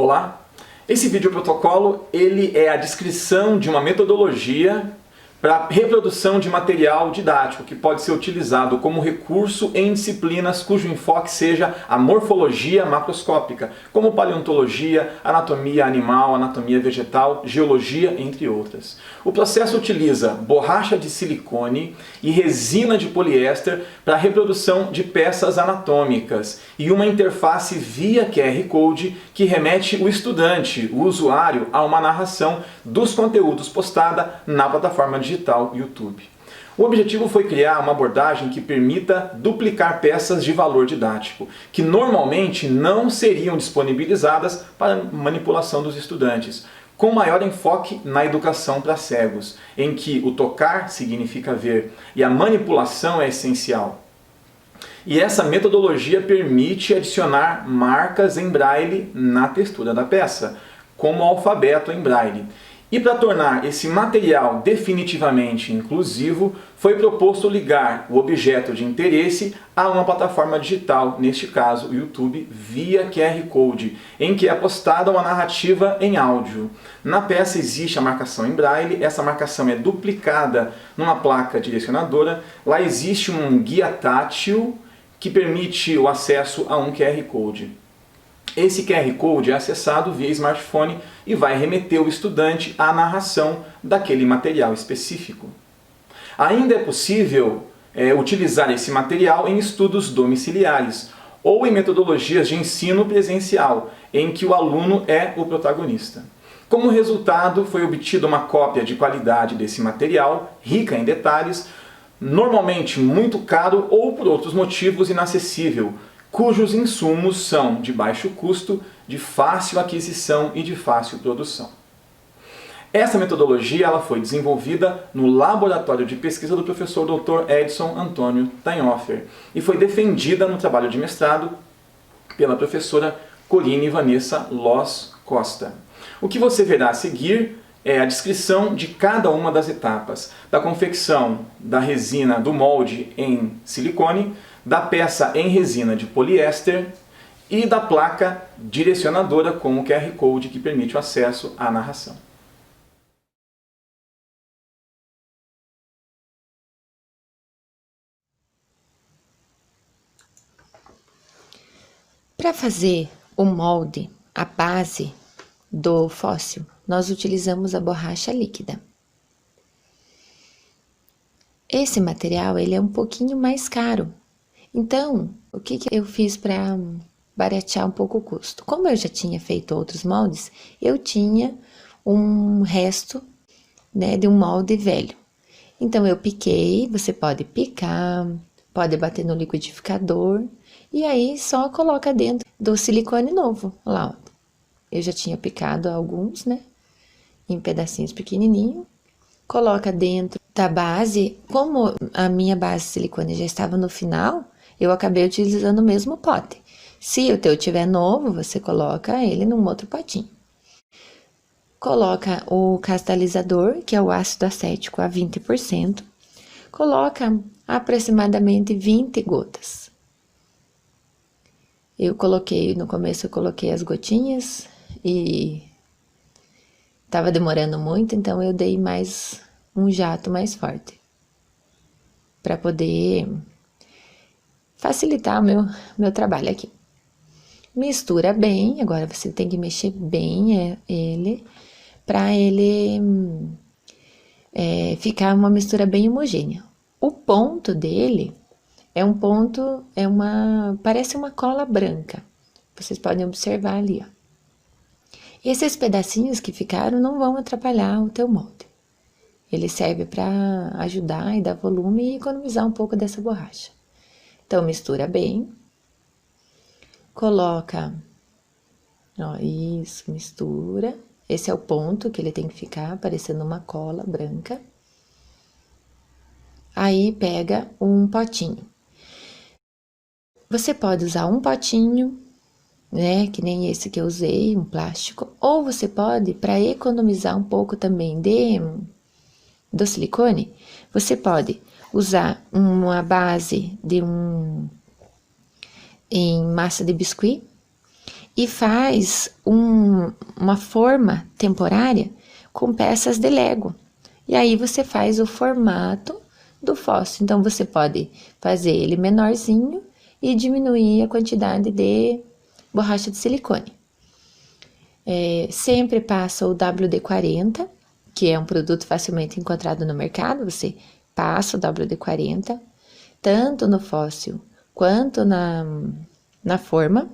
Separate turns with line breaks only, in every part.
Olá! Esse vídeo protocolo ele é a descrição de uma metodologia para reprodução de material didático que pode ser utilizado como recurso em disciplinas cujo enfoque seja a morfologia macroscópica, como paleontologia, anatomia animal, anatomia vegetal, geologia, entre outras. O processo utiliza borracha de silicone e resina de poliéster para a reprodução de peças anatômicas e uma interface via QR Code que remete o estudante, o usuário, a uma narração dos conteúdos postada na plataforma digital YouTube. O objetivo foi criar uma abordagem que permita duplicar peças de valor didático, que normalmente não seriam disponibilizadas para manipulação dos estudantes, com maior enfoque na educação para cegos, em que o tocar significa ver e a manipulação é essencial. E essa metodologia permite adicionar marcas em braille na textura da peça, como o alfabeto em braille. E para tornar esse material definitivamente inclusivo, foi proposto ligar o objeto de interesse a uma plataforma digital, neste caso o YouTube, via QR Code, em que é postada uma narrativa em áudio. Na peça existe a marcação em braille, essa marcação é duplicada numa placa direcionadora, lá existe um guia tátil que permite o acesso a um QR Code. Esse QR Code é acessado via smartphone e vai remeter o estudante à narração daquele material específico. Ainda é possível utilizar esse material em estudos domiciliares ou em metodologias de ensino presencial, em que o aluno é o protagonista. Como resultado, foi obtida uma cópia de qualidade desse material, rica em detalhes, normalmente muito caro ou por outros motivos inacessível, cujos insumos são de baixo custo, de fácil aquisição e de fácil produção. Essa metodologia ela foi desenvolvida no laboratório de pesquisa do professor Dr. Edson Antônio Tainhofer e foi defendida no trabalho de mestrado pela professora Corine Vanessa Loz Costa. O que você verá a seguir é a descrição de cada uma das etapas, da confecção da resina do molde em silicone, da peça em resina de poliéster e da placa direcionadora com o QR Code que permite o acesso à narração.
Para fazer o molde, a base do fóssil, nós utilizamos a borracha líquida. Esse material ele é um pouquinho mais caro. Então, o que eu fiz para baratear um pouco o custo? Como eu já tinha feito outros moldes, eu tinha um resto, de um molde velho. Então, eu piquei, você pode picar, pode bater no liquidificador, e aí só coloca dentro do silicone novo, lá, ó. Eu já tinha picado alguns, em pedacinhos pequenininhos. Coloca dentro da base, como a minha base de silicone já estava no final, eu acabei utilizando o mesmo pote. Se o teu tiver novo, você coloca ele num outro potinho. Coloca o cristalizador, que é o ácido acético, a 20%. Coloca aproximadamente 20 gotas. No começo eu coloquei as gotinhas e estava demorando muito, então eu dei mais um jato mais forte, para poder facilitar o meu trabalho aqui. Mistura bem, agora você tem que mexer bem ele, para ele ficar uma mistura bem homogênea. O ponto dele parece uma cola branca, vocês podem observar ali, ó. Esses pedacinhos que ficaram não vão atrapalhar o teu molde. Ele serve para ajudar e dar volume e economizar um pouco dessa borracha. Então, mistura bem. Coloca, isso, mistura. Esse é o ponto que ele tem que ficar, parecendo uma cola branca. Aí, pega um potinho. Você pode usar um potinho, que nem esse que eu usei, um plástico. Ou você pode, para economizar um pouco também do silicone, você pode usar uma base em massa de biscuit e faz uma forma temporária com peças de Lego. E aí você faz o formato do fóssil. Então você pode fazer ele menorzinho e diminuir a quantidade de borracha de silicone. Sempre passa o WD-40, que é um produto facilmente encontrado no mercado. Você passa o WD-40, tanto no fóssil quanto na forma.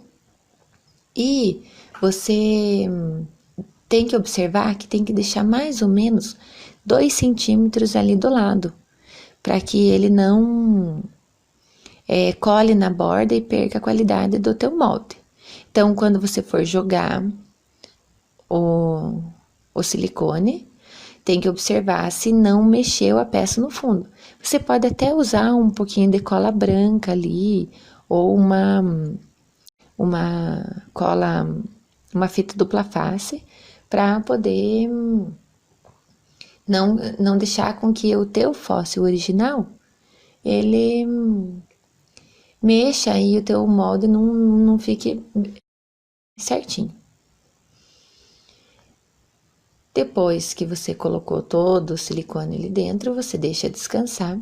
E você tem que observar que tem que deixar mais ou menos 2 centímetros ali do lado, para que ele não cole na borda e perca a qualidade do teu molde. Então, quando você for jogar o silicone, tem que observar se não mexeu a peça no fundo. Você pode até usar um pouquinho de cola branca ali, ou uma cola, uma fita dupla face, para poder não deixar com que o teu fóssil original, ele mexa e o teu molde não fique certinho. Depois que você colocou todo o silicone ali dentro, você deixa descansar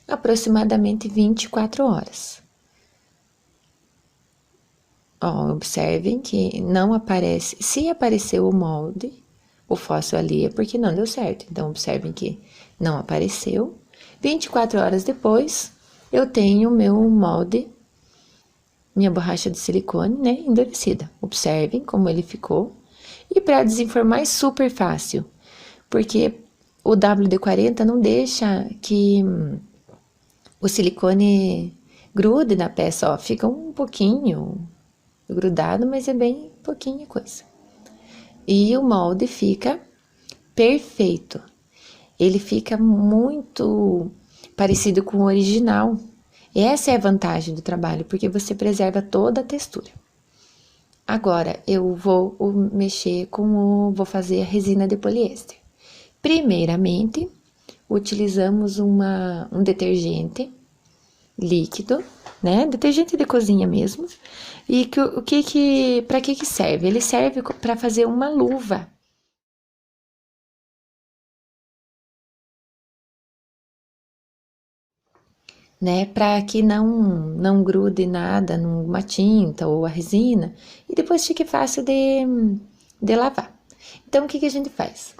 aproximadamente 24 horas. Ó, observem que não aparece, se apareceu o molde, o fóssil ali é porque não deu certo. Então, observem que não apareceu. 24 horas depois, eu tenho meu molde, minha borracha de silicone, né, endurecida. Observem como ele ficou. E para desenformar é super fácil, porque o WD-40 não deixa que o silicone grude na peça, ó, fica um pouquinho grudado, mas é bem pouquinha coisa. E o molde fica perfeito. Ele fica muito parecido com o original. Essa é a vantagem do trabalho, porque você preserva toda a textura. Agora, eu vou mexer vou fazer a resina de poliéster. Primeiramente, utilizamos um detergente líquido, né? Detergente de cozinha mesmo. E para que serve? Ele serve para fazer uma luva. Né, para que não grude nada numa tinta ou a resina e depois fique fácil de lavar. Então, o que a gente faz?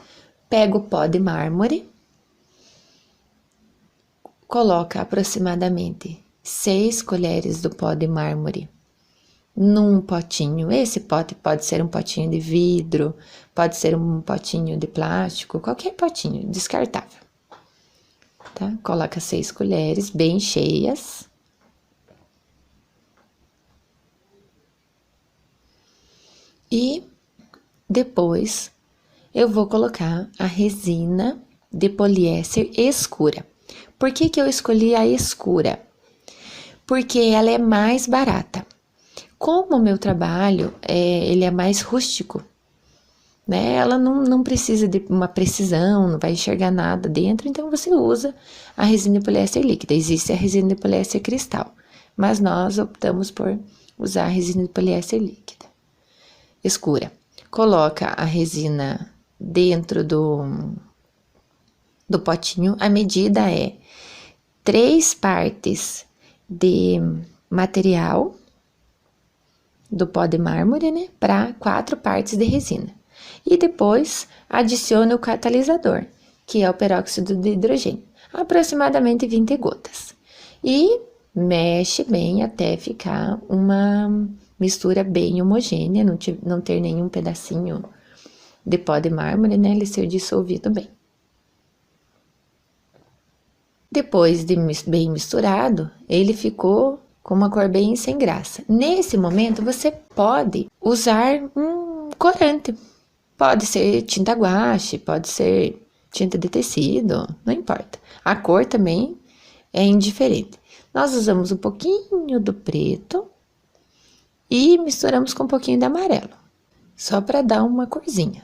Pega o pó de mármore, coloca aproximadamente 6 colheres do pó de mármore num potinho. Esse pote pode ser um potinho de vidro, pode ser um potinho de plástico, qualquer potinho descartável. Tá? Coloca 6 colheres bem cheias. E depois eu vou colocar a resina de poliéster escura. Por que eu escolhi a escura? Porque ela é mais barata. Como o meu trabalho ele é mais rústico, né? Ela não precisa de uma precisão, não vai enxergar nada dentro, então você usa a resina de poliéster líquida. Existe a resina de poliéster cristal, mas nós optamos por usar a resina de poliéster líquida escura. Coloca a resina dentro do potinho. A medida é 3 partes de material do pó de mármore, né, para 4 partes de resina. E depois adicione o catalisador, que é o peróxido de hidrogênio, aproximadamente 20 gotas. E mexe bem até ficar uma mistura bem homogênea, não ter nenhum pedacinho de pó de mármore, né, ele ser dissolvido bem. Depois de bem misturado, ele ficou com uma cor bem sem graça. Nesse momento, você pode usar um corante. Pode ser tinta guache, pode ser tinta de tecido, não importa. A cor também é indiferente. Nós usamos um pouquinho do preto e misturamos com um pouquinho de amarelo, só para dar uma corzinha.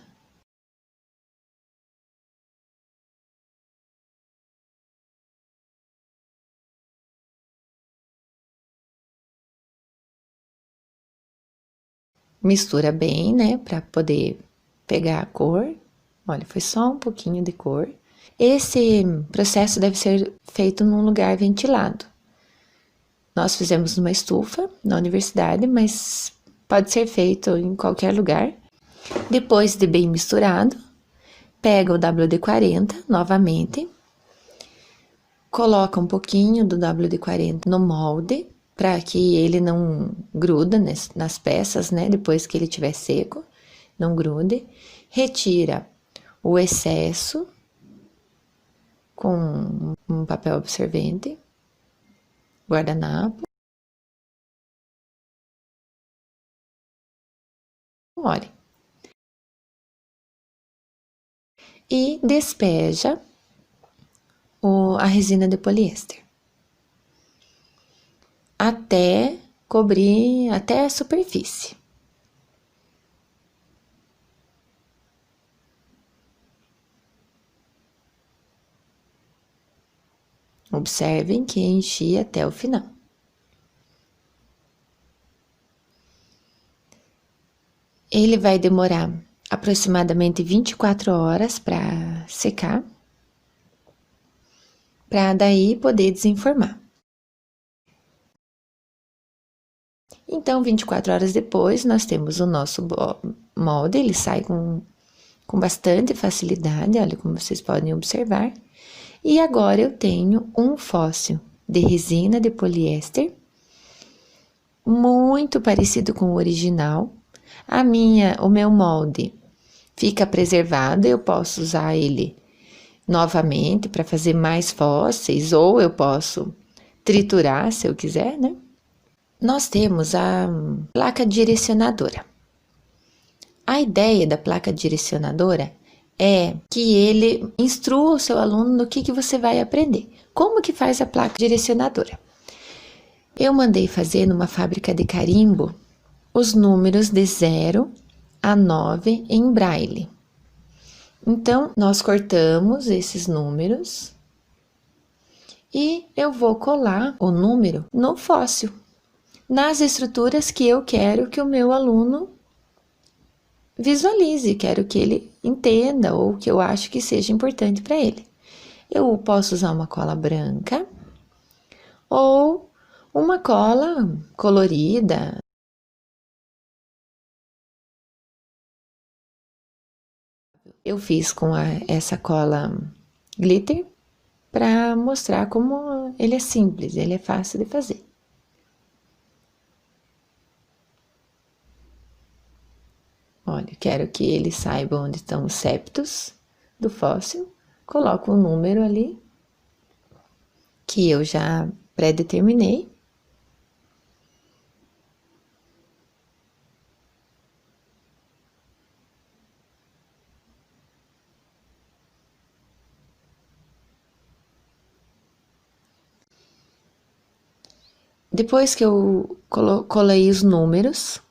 Mistura bem, né, para poder pegar a cor. Olha, foi só um pouquinho de cor. Esse processo deve ser feito num lugar ventilado. Nós fizemos numa estufa na universidade, mas pode ser feito em qualquer lugar. Depois de bem misturado, pega o WD-40 novamente, coloca um pouquinho do WD-40 no molde, para que ele não gruda nas peças, né? Depois que ele estiver seco, não grude. Retira o excesso com um papel absorvente, guardanapo. Olha. E despeja a resina de poliéster até cobrir até a superfície. Observem que enchi até o final. Ele vai demorar aproximadamente 24 horas para secar, para daí poder desenformar. Então, 24 horas depois, nós temos o nosso molde, ele sai com bastante facilidade, olha como vocês podem observar. E agora eu tenho um fóssil de resina de poliéster, muito parecido com o original. O meu molde fica preservado, eu posso usar ele novamente para fazer mais fósseis, ou eu posso triturar se eu quiser, né? Nós temos a placa direcionadora. A ideia da placa direcionadora é que ele instrua o seu aluno no que você vai aprender. Como que faz a placa direcionadora? Eu mandei fazer numa fábrica de carimbo os números de 0 a 9 em braille. Então, nós cortamos esses números e eu vou colar o número no fóssil, nas estruturas que eu quero que o meu aluno visualize, quero que ele entenda ou que eu acho que seja importante para ele. Eu posso usar uma cola branca ou uma cola colorida. Eu fiz com essa cola glitter para mostrar como ele é simples, ele é fácil de fazer. Olha, quero que ele saiba onde estão os septos do fóssil. Coloco um número ali, que eu já pré-determinei. Depois que eu colei os números,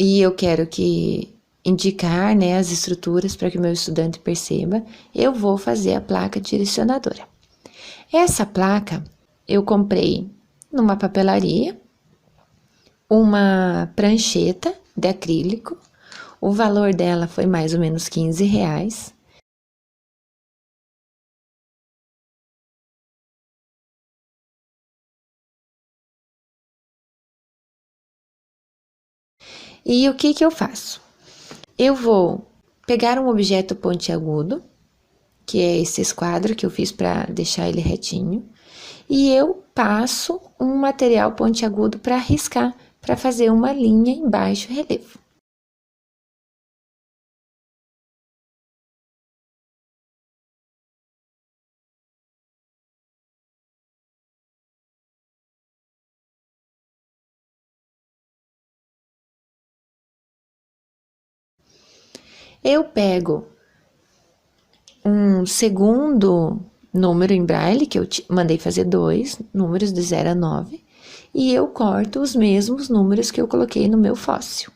e eu quero que indicar, né, as estruturas para que o meu estudante perceba, eu vou fazer a placa direcionadora. Essa placa eu comprei numa papelaria, uma prancheta de acrílico, o valor dela foi mais ou menos R$ 15. E o que eu faço? Eu vou pegar um objeto pontiagudo, que é esse esquadro que eu fiz para deixar ele retinho, e eu passo um material pontiagudo para riscar, para fazer uma linha em baixo relevo. Eu pego um segundo número em braille, que eu mandei fazer 2 números de 0 a 9, e eu corto os mesmos números que eu coloquei no meu fóssil.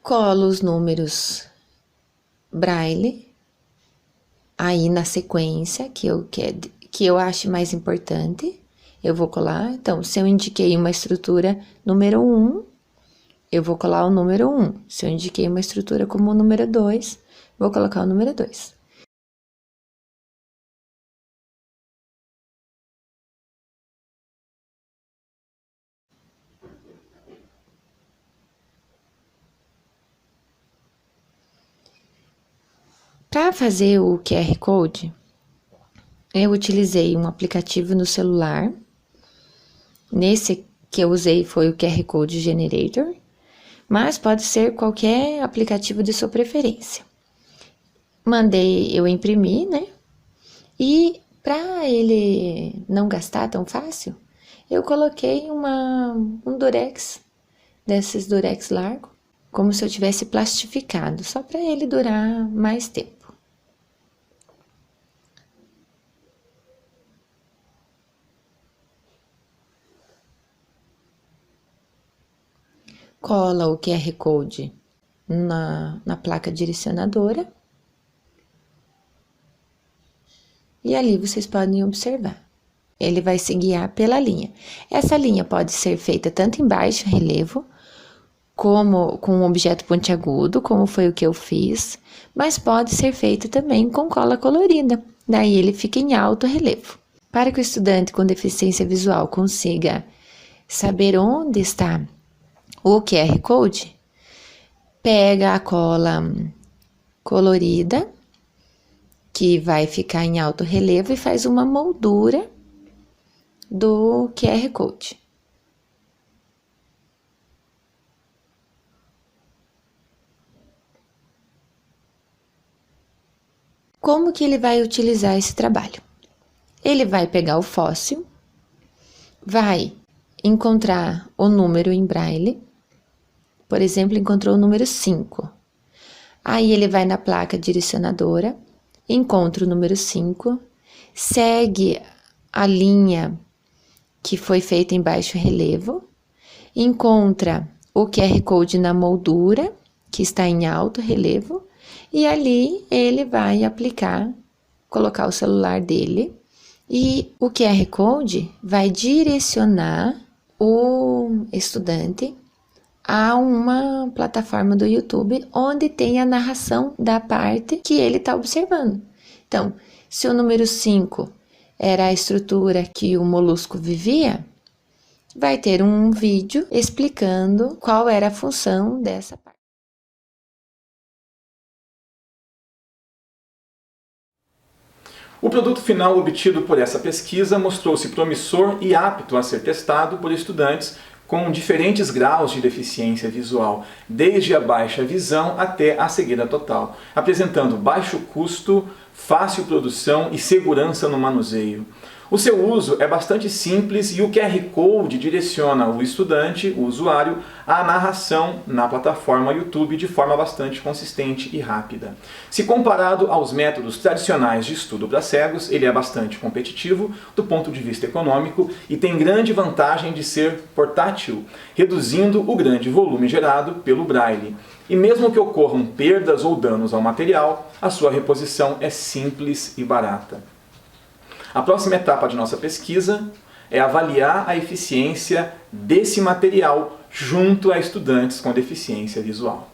Colo os números braille Aí na sequência que eu acho mais importante, eu vou colar. Então, se eu indiquei uma estrutura número 1, eu vou colar o número 1. Se eu indiquei uma estrutura como o número 2, vou colocar o número 2. Para fazer o QR Code, eu utilizei um aplicativo no celular. Nesse que eu usei foi o QR Code Generator, mas pode ser qualquer aplicativo de sua preferência. Eu imprimi, né? E para ele não gastar tão fácil, eu coloquei um durex, desses durex largo, como se eu tivesse plastificado, só para ele durar mais tempo. Cola o QR Code na placa direcionadora. E ali vocês podem observar. Ele vai se guiar pela linha. Essa linha pode ser feita tanto em baixo relevo, como com um objeto pontiagudo, como foi o que eu fiz, mas pode ser feita também com cola colorida. Daí ele fica em alto relevo. Para que o estudante com deficiência visual consiga saber onde está o QR Code, pega a cola colorida, que vai ficar em alto relevo, e faz uma moldura do QR Code. Como que ele vai utilizar esse trabalho? Ele vai pegar o fóssil, vai encontrar o número em braille, por exemplo, encontrou o número 5. Aí ele vai na placa direcionadora, encontra o número 5, segue a linha que foi feita em baixo relevo, encontra o QR Code na moldura, que está em alto relevo, e ali ele vai colocar o celular dele, e o QR Code vai direcionar o estudante a uma plataforma do YouTube onde tem a narração da parte que ele está observando. Então, se o número 5 era a estrutura que o molusco vivia, vai ter um vídeo explicando qual era a função dessa parte.
O produto final obtido por essa pesquisa mostrou-se promissor e apto a ser testado por estudantes com diferentes graus de deficiência visual, desde a baixa visão até a cegueira total, apresentando baixo custo, fácil produção e segurança no manuseio. O seu uso é bastante simples e o QR Code direciona o estudante, o usuário, à narração na plataforma YouTube de forma bastante consistente e rápida. Se comparado aos métodos tradicionais de estudo para cegos, ele é bastante competitivo do ponto de vista econômico e tem grande vantagem de ser portátil, reduzindo o grande volume gerado pelo Braille. E mesmo que ocorram perdas ou danos ao material, a sua reposição é simples e barata. A próxima etapa de nossa pesquisa é avaliar a eficiência desse material junto a estudantes com deficiência visual.